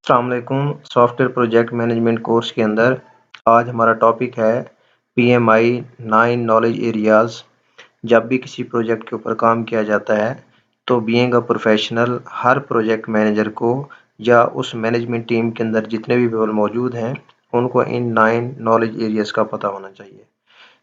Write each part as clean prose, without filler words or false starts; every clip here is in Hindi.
अस्सलाम वालेकुम। सॉफ्टवेयर प्रोजेक्ट मैनेजमेंट कोर्स के अंदर आज हमारा टॉपिक है पीएमआई 9 नॉलेज एरियाज़। जब भी किसी प्रोजेक्ट के ऊपर काम किया जाता है तो being a professional her project manager को या उस मैनेजमेंट टीम के अंदर जितने भी लोग मौजूद हैं उनको इन 9 नॉलेज एरियाज़ का पता होना चाहिए।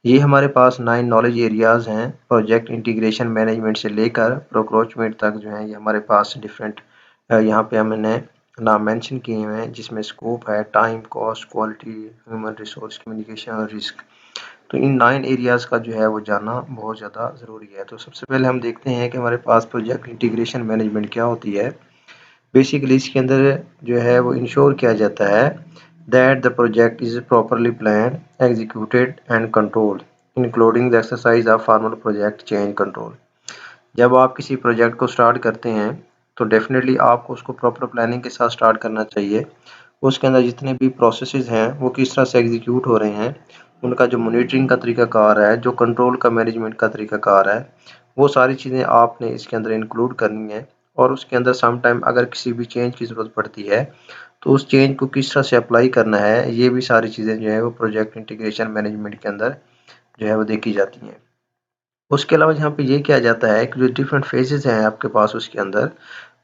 ये हमारे पास 9 नॉलेज एरियाज़ हैं। प्रोजेक्ट इंटीग्रेशन मैनेजमेंट से लेकर प्रोक्रोचमेंट तक जो है ये हमारे पास डिफरेंट यहाँ पे हमने नाम मेंशन किए हुए हैं, जिसमें स्कोप है, time, cost, quality, human resource, communication और रिस्क। तो इन 9 एरियाज़ का जो है वो जानना बहुत ज़्यादा ज़रूरी है। तो सबसे पहले हम देखते हैं कि हमारे पास प्रोजेक्ट इंटीग्रेशन मैनेजमेंट क्या होती है। बेसिकली इसके अंदर जो है वो इंश्योर किया जाता है that the project is properly plan, executed and control, including the exercise of formal project change control. जब आप किसी प्रोजेक्ट को स्टार्ट करते हैं तो डेफिनेटली आपको उसको प्रॉपर प्लानिंग के साथ स्टार्ट करना चाहिए। उसके अंदर जितने भी प्रोसेसेस हैं वो किस तरह से एग्जीक्यूट हो रहे हैं, उनका जो मॉनिटरिंग का तरीकाकार है, जो कंट्रोल का मैनेजमेंट का तरीकाकार है, वो सारी चीज़ें आपने इसके अंदर इंक्लूड करनी है। और उसके अंदर सम टाइम अगर किसी भी चेंज की ज़रूरत पड़ती है तो उस चेंज को किस तरह से अप्लाई करना है, ये भी सारी चीज़ें जो है वो प्रोजेक्ट इंटीग्रेशन मैनेजमेंट के अंदर जो है वो देखी जाती हैं। उसके अलावा यहाँ पे ये किया जाता है कि जो डिफरेंट फेजेस हैं आपके पास उसके अंदर,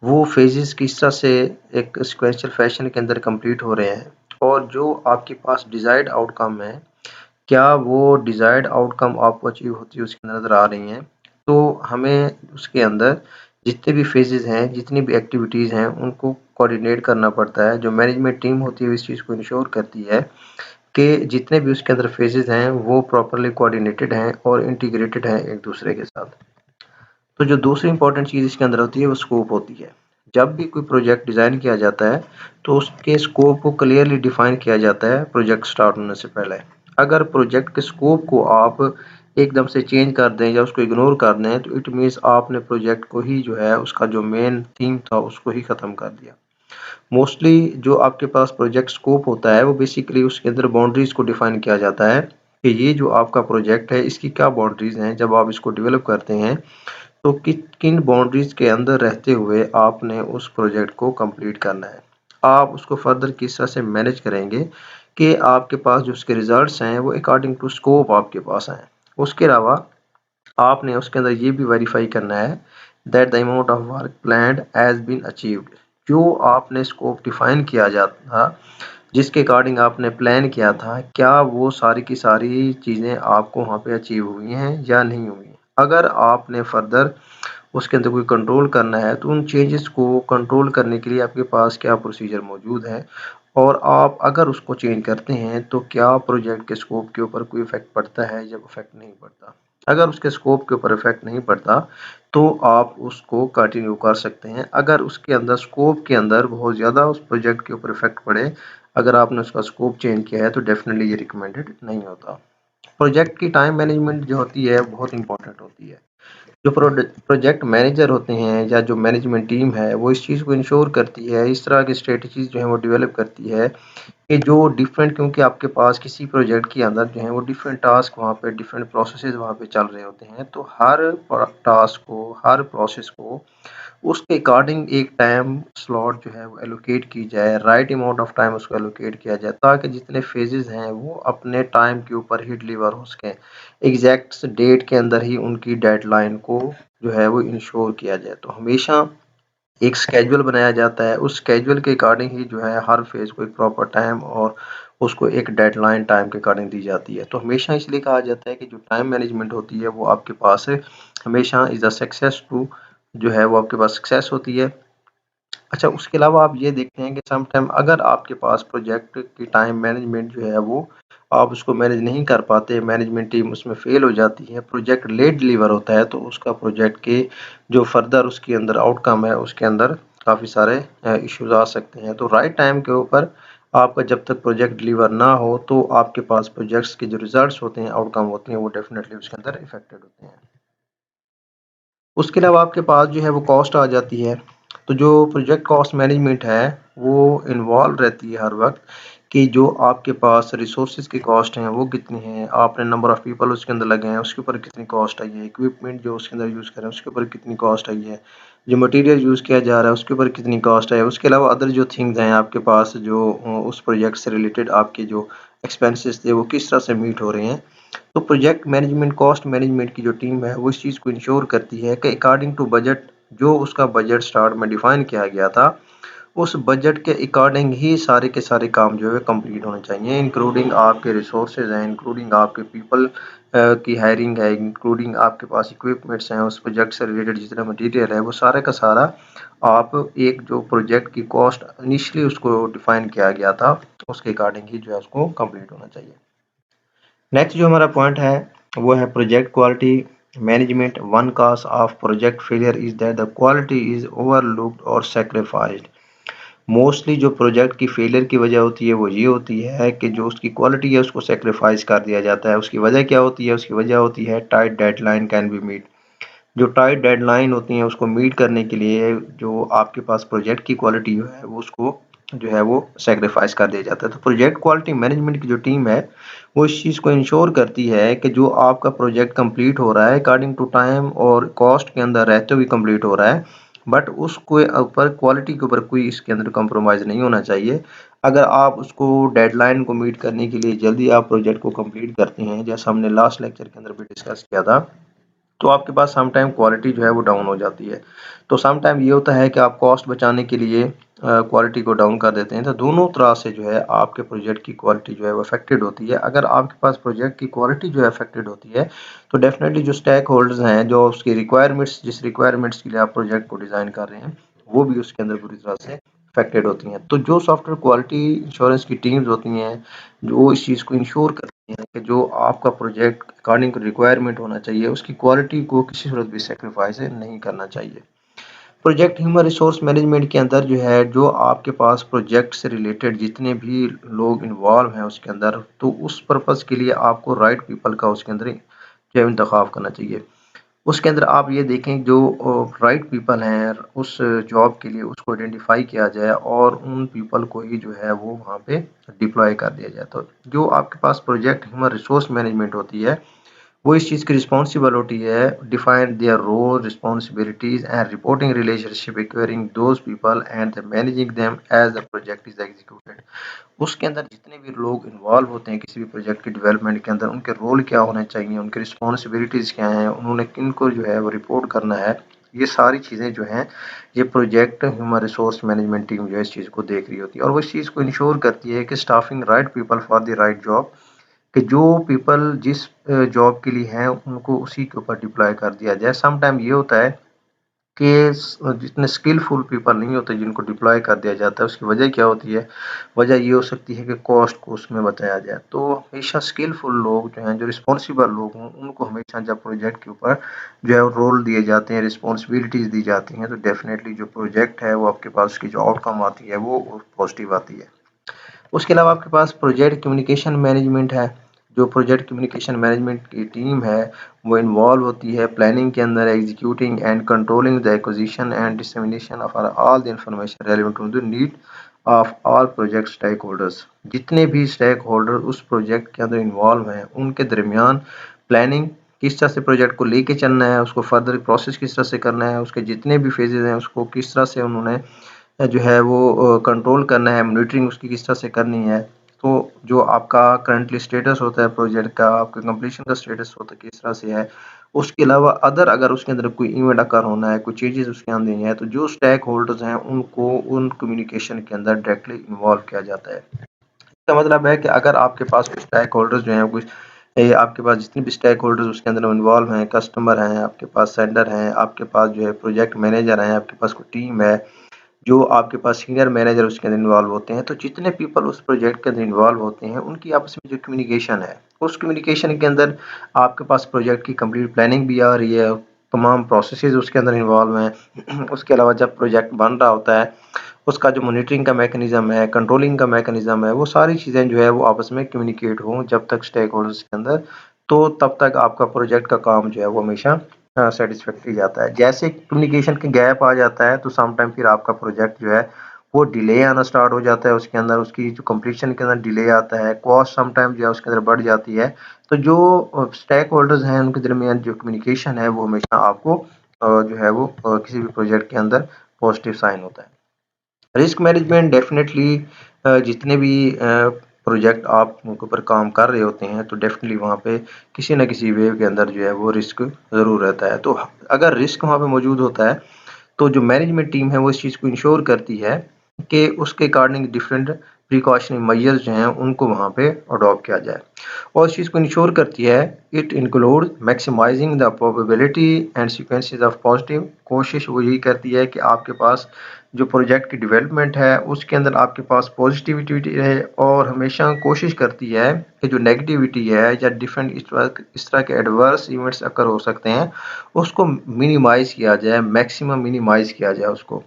वो फेजेस किस तरह से एक सिक्वेंशियल फैशन के अंदर कंप्लीट हो रहे हैं और जो आपके पास डिजायर्ड आउटकम है, क्या वो डिजायर्ड आउटकम आपको अचीव होती है उसके नज़र आ रही हैं। तो हमें उसके अंदर जितने भी फेजेस हैं, जितनी भी एक्टिविटीज़ हैं, उनको कोऑर्डिनेट करना पड़ता है। जो मैनेजमेंट टीम होती है इस चीज़ को इंश्योर करती है कि जितने भी उसके अंदर फेजेस हैं वो प्रॉपरली कोऑर्डिनेटेड हैं और इंटीग्रेटेड हैं एक दूसरे के साथ। तो जो दूसरी इंपॉर्टेंट चीज़ इसके अंदर होती है वो स्कोप होती है। जब भी कोई प्रोजेक्ट डिज़ाइन किया जाता है तो उसके स्कोप को क्लियरली डिफाइन किया जाता है प्रोजेक्ट स्टार्ट होने से पहले। अगर प्रोजेक्ट के स्कोप को आप एकदम से चेंज कर दें या उसको इग्नोर कर दें तो इट मीन्स आपने प्रोजेक्ट को ही जो है उसका जो मेन थीम था उसको ही ख़त्म कर दिया। मोस्टली जो आपके पास प्रोजेक्ट स्कोप होता है वो बेसिकली उसके अंदर बाउंड्रीज को डिफाइन किया जाता है कि ये जो आपका प्रोजेक्ट है इसकी क्या बाउंड्रीज हैं। जब आप इसको डेवलप करते हैं तो किन बाउंड्रीज के अंदर रहते हुए आपने उस प्रोजेक्ट को कंप्लीट करना है। आप उसको फर्दर किस तरह से मैनेज करेंगे कि आपके पास जो उसके रिजल्ट्स हैं वो अकॉर्डिंग टू स्कोप आपके पास आए। उसके अलावा आपने उसके अंदर ये भी वेरीफाई करना है that the amount of work planned has been achieved. जो आपने स्कोप डिफाइन किया जाता था, जिसके अकॉर्डिंग आपने प्लान किया था, क्या वो सारी की सारी चीज़ें आपको वहाँ पे अचीव हुई हैं या नहीं हुई हैं। अगर आपने फर्दर उसके अंदर कोई कंट्रोल करना है तो उन चेंजेस को कंट्रोल करने के लिए आपके पास क्या प्रोसीजर मौजूद है और आप अगर उसको चेंज करते हैं तो क्या प्रोजेक्ट के स्कोप के ऊपर कोई इफेक्ट पड़ता है या इफेक्ट नहीं पड़ता। अगर उसके स्कोप के ऊपर इफेक्ट नहीं पड़ता तो आप उसको कंटिन्यू कर सकते हैं। अगर उसके अंदर स्कोप के अंदर बहुत ज़्यादा उस प्रोजेक्ट के ऊपर इफेक्ट पड़े, अगर आपने उसका स्कोप चेंज किया है तो डेफिनेटली ये रिकमेंडेड नहीं होता। प्रोजेक्ट की टाइम मैनेजमेंट जो होती है बहुत इंपॉर्टेंट होती है। जो प्रोजेक्ट मैनेजर होते हैं या जो मैनेजमेंट टीम है वो इस चीज़ को इंश्योर करती है, इस तरह की स्ट्रेटजीज जो है वो डेवलप करती है कि जो डिफरेंट, क्योंकि आपके पास किसी प्रोजेक्ट के अंदर जो है वो डिफरेंट टास्क वहाँ पे डिफरेंट प्रोसेसेस वहाँ पे चल रहे होते हैं। तो हर टास्क को, हर प्रोसेस को उसके अकॉर्डिंग एक टाइम स्लॉट जो है वो एलोकेट की जाए, राइट अमाउंट ऑफ टाइम उसको एलोकेट किया जाए ताकि जितने फेजेस हैं वो अपने टाइम के ऊपर ही डिलीवर हो सकें। एग्जैक्ट डेट के अंदर ही उनकी डेडलाइन को जो है वो इंश्योर किया जाए। तो हमेशा एक स्केड्यूल बनाया जाता है, उस स्केड्यूल के अकॉर्डिंग ही जो है हर फेज को एक प्रॉपर टाइम और उसको एक डेडलाइन टाइम के अकॉर्डिंग दी जाती है। तो हमेशा इसलिए कहा जाता है कि जो टाइम मैनेजमेंट होती है वो आपके पास है हमेशा इज अ सक्सेस टू, जो है वो आपके पास सक्सेस होती है। अच्छा, उसके अलावा आप ये देखते हैं कि सम टाइम अगर आपके पास प्रोजेक्ट की टाइम मैनेजमेंट जो है वो आप उसको मैनेज नहीं कर पाते, मैनेजमेंट टीम उसमें फेल हो जाती है, प्रोजेक्ट लेट डिलीवर होता है तो उसका प्रोजेक्ट के जो फर्दर उसके अंदर आउटकम है उसके अंदर काफ़ी सारे इश्यूज आ सकते हैं। तो राइट टाइम के ऊपर आपका जब तक प्रोजेक्ट डिलीवर ना हो तो आपके पास प्रोजेक्ट्स के जो रिजल्ट्स होते हैं, आउटकम होते हैं, वो डेफिनेटली उसके अंदर इफेक्टेड होते हैं। उसके अलावा आपके पास जो है वो कॉस्ट आ जाती है। तो जो प्रोजेक्ट कॉस्ट मैनेजमेंट है वो इन्वॉल्व रहती है हर वक़्त कि जो आपके पास रिसोर्सेज़ की कॉस्ट हैं वो कितनी हैं, आपने नंबर ऑफ़ पीपल उसके अंदर लगे हैं उसके ऊपर कितनी कॉस्ट आई है, इक्विपमेंट जो उसके अंदर यूज़ कर रहे हैं उसके ऊपर कितनी कॉस्ट आई है, जो मटेरियल यूज़ किया जा रहा है उसके ऊपर कितनी कॉस्ट है, उसके अलावा अदर जो थिंग्स हैं आपके पास जो उस प्रोजेक्ट से रिलेटेड आपके जो एक्सपेंसेस थे वो किस तरह से मीट हो रहे हैं। तो प्रोजेक्ट मैनेजमेंट, कॉस्ट मैनेजमेंट की जो टीम है वो इस चीज़ को इंश्योर करती है कि अकॉर्डिंग टू बजट, जो उसका बजट स्टार्ट में डिफाइन किया गया था, उस बजट के अकॉर्डिंग ही सारे के सारे काम जो है कंप्लीट होने चाहिए, इंक्लूडिंग आपके रिसोर्सेज हैं, इंक्लूडिंग आपके पीपल की हायरिंग है, इंक्लूडिंग आपके पास इक्विपमेंट्स हैं, उस प्रोजेक्ट से रिलेटेड जितना मटेरियल है वो सारा का सारा आप एक जो प्रोजेक्ट की कॉस्ट इनिशियली उसको डिफाइन किया गया था उसके अकॉर्डिंग ही जो है उसको कंप्लीट होना चाहिए। नेक्स्ट जो हमारा पॉइंट है वो है project quality management. One cause of project failure is that the quality is overlooked और सेक्रीफाइस्ड। मोस्टली जो प्रोजेक्ट की फेलियर की वजह होती है वो ये होती है कि जो उसकी क्वालिटी है उसको सेक्रीफाइस कर दिया जाता है। उसकी वजह क्या होती है? उसकी वजह होती है tight deadline can be meet. जो टाइट डेडलाइन होती है उसको मीट करने के लिए जो आपके पास प्रोजेक्ट की क्वालिटी जो है वो उसको जो है वो सेक्रीफाइस कर दिया जाता है। तो प्रोजेक्ट क्वालिटी मैनेजमेंट की जो टीम है वो इस चीज़ को इंश्योर करती है कि जो आपका प्रोजेक्ट कंप्लीट हो रहा है अकॉर्डिंग टू टाइम और कॉस्ट के अंदर रहते हुए कंप्लीट हो रहा है, बट उसके ऊपर क्वालिटी के ऊपर कोई इसके अंदर कॉम्प्रोमाइज़ नहीं होना चाहिए। अगर आप उसको डेडलाइन को मीट करने के लिए जल्दी आप प्रोजेक्ट को कंप्लीट करते हैं, जैसा हमने लास्ट लेक्चर के अंदर भी डिस्कस किया था, तो आपके पास सम टाइम क्वालिटी जो है वो डाउन हो जाती है। तो सम टाइम ये होता है कि आप कॉस्ट बचाने के लिए क्वालिटी को डाउन कर देते हैं। तो दोनों तरह से जो है आपके प्रोजेक्ट की क्वालिटी जो है वो अफेक्टेड होती है। अगर आपके पास प्रोजेक्ट की क्वालिटी जो है अफेक्टेड होती है तो डेफिनेटली जो स्टेक होल्डर्स हैं, जो उसकी रिक्वायरमेंट्स, जिस रिक्वायरमेंट्स के लिए आप प्रोजेक्ट को डिज़ाइन कर रहे हैं, वो भी उसके अंदर पूरी तरह से अफेक्टेड होती हैं। तो जो सॉफ्टवेयर क्वालिटी इंश्योरेंस की टीम्स होती हैं, जो इस चीज़ को इंश्योर करती हैं कि जो आपका प्रोजेक्ट अकॉर्डिंग टू रिक्वायरमेंट होना चाहिए, उसकी क्वालिटी को किसी सूरत भी सैक्रिफाइस नहीं करना चाहिए। प्रोजेक्ट ह्यूमन रिसोर्स मैनेजमेंट के अंदर जो है, जो आपके पास प्रोजेक्ट से रिलेटेड जितने भी लोग इन्वॉल्व हैं उसके अंदर, तो उस पर्पज़ के लिए आपको राइट पीपल का उसके अंदर जो है इंतखाब करना चाहिए। उसके अंदर आप ये देखें जो राइट पीपल हैं उस जॉब के लिए उसको आइडेंटिफाई किया जाए और उन पीपल को ही जो है वो वहाँ पे डिप्लॉय कर दिया जाए। तो जो आपके पास प्रोजेक्ट ह्यूमन रिसोर्स मैनेजमेंट होती है वो इस चीज़ की रिस्पॉन्सिबल होती है, define their role, responsibilities and reporting relationship acquiring those people and managing them as the project is executed. उसके अंदर जितने भी लोग इन्वॉल्व होते हैं किसी भी प्रोजेक्ट की डेवलपमेंट के अंदर, उनके रोल क्या होने चाहिए, उनकी रिस्पॉन्सिबिलिटीज़ क्या हैं, उन्होंने किनको जो है वो रिपोर्ट करना है, ये सारी चीज़ें जो हैं ये project human resource management team जो है इस चीज़ को देख रही होती है और वो इस चीज़ को इंश्योर करती है कि staffing right people for the right job, कि जो पीपल जिस जॉब के लिए हैं उनको उसी के ऊपर डिप्लॉय कर दिया जाए। सम टाइम ये होता है कि जितने स्किलफुल पीपल नहीं होते जिनको डिप्लॉय कर दिया जाता है, उसकी वजह क्या होती है? वजह ये हो सकती है कि कॉस्ट को उसमें बचाया जाए। तो हमेशा स्किलफुल लोग जो हैं, जो रिस्पॉन्सिबल लोग हों, उनको हमेशा जब प्रोजेक्ट के ऊपर जो है रोल दिए जाते हैं, रिस्पॉन्सिबिलिटीज़ दी जाती हैं, तो डेफ़िनेटली जो प्रोजेक्ट है वो आपके पास उसकी जो आउटकम आती है वो पॉजिटिव आती है। उसके अलावा आपके पास प्रोजेक्ट कम्युनिकेशन मैनेजमेंट है। जो प्रोजेक्ट कम्युनिकेशन मैनेजमेंट की टीम है वो इन्वॉल्व होती है प्लानिंग के अंदर, executing and controlling the acquisition and dissemination of all the information relevant to the need of all project stakeholders. जितने भी स्टेक होल्डर उस प्रोजेक्ट के अंदर इन्वॉल्व हैं उनके दरमियान प्लानिंग, किस तरह से प्रोजेक्ट को लेके चलना है, उसको फर्दर प्रोसेस किस तरह से करना है, उसके जितने भी फेजेज हैं उसको किस तरह से उन्होंने जो है वो कंट्रोल करना है, मॉनिटरिंग उसकी किस तरह से करनी है। तो जो आपका करंटली स्टेटस होता है प्रोजेक्ट का, आपके कंप्लीशन का स्टेटस होता है किस तरह से है। उसके अलावा अदर अगर उसके अंदर कोई इवेंट अकर होना है, कोई चेंजेस उसके अंदर है, तो जो स्टेक होल्डर्स हैं उनको उन कम्युनिकेशन के अंदर डायरेक्टली इन्वॉल्व किया जाता है। इसका मतलब है कि अगर आपके पास कुछ स्टेक होल्डर्स जो हैं, कुछ आपके पास जितने भी स्टेक होल्डर्स उसके अंदर इन्वॉल्व हैं, कस्टमर हैं, आपके पास सेंडर हैं, आपके पास जो है प्रोजेक्ट मैनेजर हैं, आपके पास कोई टीम है, जो आपके पास सीनियर मैनेजर उसके अंदर इन्वॉल्व होते हैं, तो जितने पीपल उस प्रोजेक्ट के अंदर इन्वॉल्व होते हैं उनकी आपस में जो कम्युनिकेशन है, उस कम्युनिकेशन के अंदर आपके पास प्रोजेक्ट की कंप्लीट प्लानिंग भी आ रही है, तमाम प्रोसेसेस उसके अंदर इन्वॉल्व हैं। उसके अलावा जब प्रोजेक्ट बन रहा होता है उसका जो मॉनिटरिंग का मैकेनिज्म है, कंट्रोलिंग का मैकेनिज्म है, वो सारी चीज़ें जो है वो आपस में कम्युनिकेट हों जब तक स्टेक होल्डर्स के अंदर, तो तब तक आपका प्रोजेक्ट का काम जो है वो हमेशा सेटिस्फैक्टरी जाता है। जैसे कम्युनिकेशन के गैप आ जाता है तो सम टाइम फिर आपका प्रोजेक्ट जो है वो डिले आना स्टार्ट हो जाता है, उसके अंदर उसकी जो कंप्लीशन के अंदर डिले आता है, कॉस्ट सम टाइम जो है उसके अंदर बढ़ जाती है। तो जो स्टेक होल्डर्स हैं उनके दरमियान जो कम्युनिकेशन है वो हमेशा आपको जो है वो किसी भी प्रोजेक्ट के अंदर पॉजिटिव साइन होता है। रिस्क मैनेजमेंट डेफ़िनेटली जितने भी प्रोजेक्ट आप उनके ऊपर काम कर रहे होते हैं, तो डेफ़िनेटली वहाँ पे किसी न किसी वे के अंदर जो है वो रिस्क ज़रूर रहता है। तो अगर रिस्क वहाँ पे मौजूद होता है, तो जो मैनेजमेंट टीम है वो इस चीज़ को इंश्योर करती है कि उसके अकॉर्डिंग डिफरेंट प्रिकॉशनरी मेजर्स जो हैं उनको वहाँ पे अडॉप्ट किया जाए और इस चीज़ को इंश्योर करती है। It include maximising the probability and sequences of positive. कोशिश वो यही करती है कि आपके पास जो प्रोजेक्ट की डेवलपमेंट है उसके अंदर आपके पास पॉजिटिविटी रहे और हमेशा कोशिश करती है कि जो नेगेटिविटी है या डिफरेंट इस तरह के एडवर्स इवेंट्स अकर हो सकते हैं उसको मिनिमाइज़ किया जाए, मैक्सिमम मिनिमाइज़ किया जाए उसको।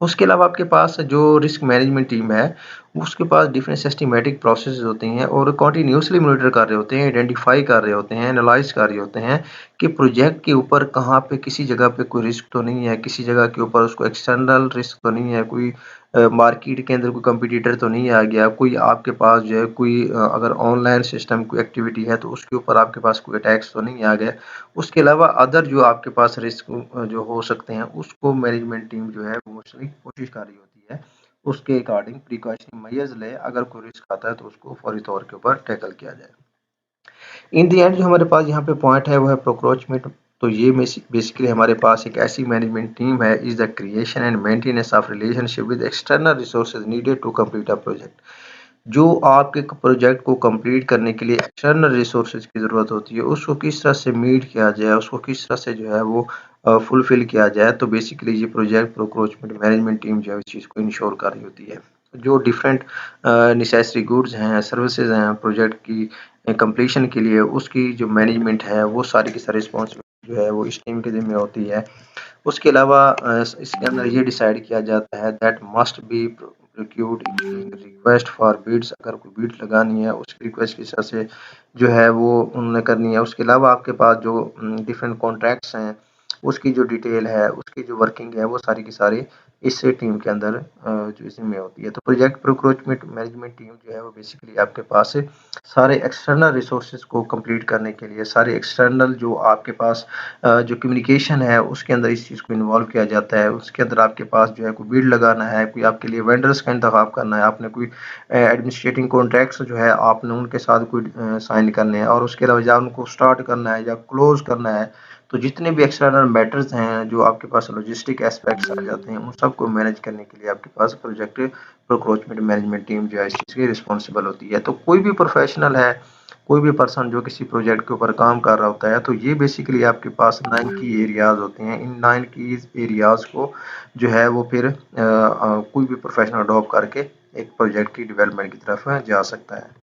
उसके अलावा आपके पास जो रिस्क मैनेजमेंट टीम है, उसके पास डिफरेंट सिस्टमैटिक प्रोसेसेस होते हैं और कंटीन्यूअसली मॉनिटर कर रहे होते हैं, आइडेंटिफाई कर रहे होते हैं, एनालाइज़ कर रहे होते हैं कि प्रोजेक्ट के ऊपर कहाँ पे किसी जगह पे कोई रिस्क तो नहीं है, किसी जगह के ऊपर उसको एक्सटर्नल रिस्क तो नहीं है, कोई मार्केट के अंदर कोई कॉम्पिटिटर तो नहीं आ गया, कोई आपके पास जो है कोई अगर ऑनलाइन सिस्टम कोई एक्टिविटी है तो उसके ऊपर आपके पास कोई अटैक्स तो नहीं आ गया। उसके अलावा अदर जो आपके पास रिस्क जो हो सकते हैं उसको मैनेजमेंट टीम जो है मोस्टली कोशिश कर रही होती है उसके अकॉर्डिंग प्रिकॉशनरी मेजर्स ले, अगर कोई रिस्क आता है तो उसको फौरी तौर के ऊपर टैकल किया जाए। इन द एंड जो हमारे पास यहाँ पे पॉइंट है वो है प्रोक्रोचमेंट। तो ये बेसिकली हमारे पास एक ऐसी मैनेजमेंट टीम है is the creation and maintenance of relationship with external resources needed to complete a project. जो आपके प्रोजेक्ट को कंप्लीट करने के लिए एक्सटर्नल रिसोर्सेज की ज़रूरत होती है, उसको किस तरह से मीट किया जाए, उसको किस तरह से जो है वो फुलफ़िल किया जाए। तो बेसिकली ये प्रोजेक्ट प्रोक्रोचमेंट मैनेजमेंट टीम जो है इस चीज़ को इंश्योर कर रही होती है। जो डिफरेंट नेसेसरी गुड्स हैं, सर्विसेज़ हैं प्रोजेक्ट की कंप्लीशन के लिए, उसकी जो मैनेजमेंट है वो सारी की सारी रिस्पॉन्सिबिलिटी जो है वो इस टीम के ज़िम्मे होती है। उसके अलावा इसके अंदर ये डिसाइड किया जाता है that must be procured request for bids. अगर कोई बिड लगानी है उसकी रिक्वेस्ट किस तरह से जो है वो उन्होंने करनी है। उसके अलावा आपके पास जो डिफरेंट कॉन्ट्रैक्ट्स हैं उसकी जो डिटेल है, उसकी जो वर्किंग है वो सारी की सारी इस टीम के अंदर जो इसमें होती है। तो प्रोजेक्ट प्रोक्योरमेंट मैनेजमेंट टीम जो है वो बेसिकली आपके पास सारे एक्सटर्नल रिसोर्सेज को कंप्लीट करने के लिए, सारे एक्सटर्नल जो आपके पास जो कम्युनिकेशन है उसके अंदर इस चीज़ को इन्वॉल्व किया जाता है। उसके अंदर आपके पास जो है कोई बिड लगाना है, कोई आपके लिए वेंडर्स का इंतखाब करना है, आपने कोई एडमिनिस्ट्रेटिंग कॉन्ट्रैक्ट्स जो है आपने उनके साथ कोई साइन करने हैं और उसके अलावा या उनको स्टार्ट करना है या क्लोज करना है। तो जितने भी एक्सटर्नल मैटर्स हैं जो आपके पास लॉजिस्टिक एस्पेक्ट्स आ जाते हैं, उन सबको मैनेज करने के लिए आपके पास प्रोजेक्ट प्रोक्रोचमेंट मैनेजमेंट टीम जो है इस चीज़ की रिस्पॉन्सिबल होती है। तो कोई भी प्रोफेशनल है, कोई भी पर्सन जो किसी प्रोजेक्ट के ऊपर काम कर रहा होता है, तो ये बेसिकली आपके पास 9 की एरियाज़ होते हैं। इन 9 की एरियाज़ को जो है वो फिर कोई भी प्रोफेशनल अडॉप्ट करके एक प्रोजेक्ट की डेवलपमेंट की तरफ जा सकता है।